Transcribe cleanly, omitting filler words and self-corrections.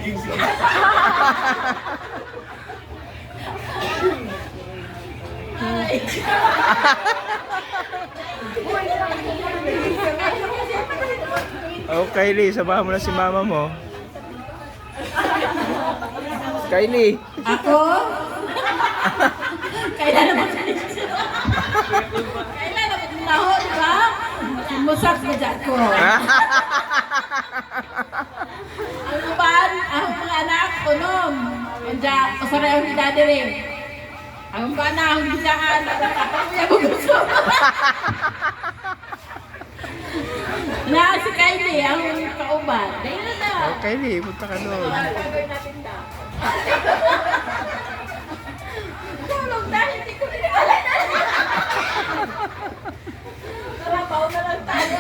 sige. Oh, Kylie, sabahan mo na si mama mo. Kylie. Ako? Kailan naman Kailan naman nahon, ba? Musap na dyan ko. Ang uban, ang mga anak ko noon. Kaya, kasaray ang hidade rin. Ang uban na, ang hidaan. Ako kuya mo gusto. Na, si Kylie, ang kauban. Dahil na na. Oh, Kylie, punta ka doon. Gagawin natin na. Tulog na, hindi ko rin alala. Tara, baon na lang tayo.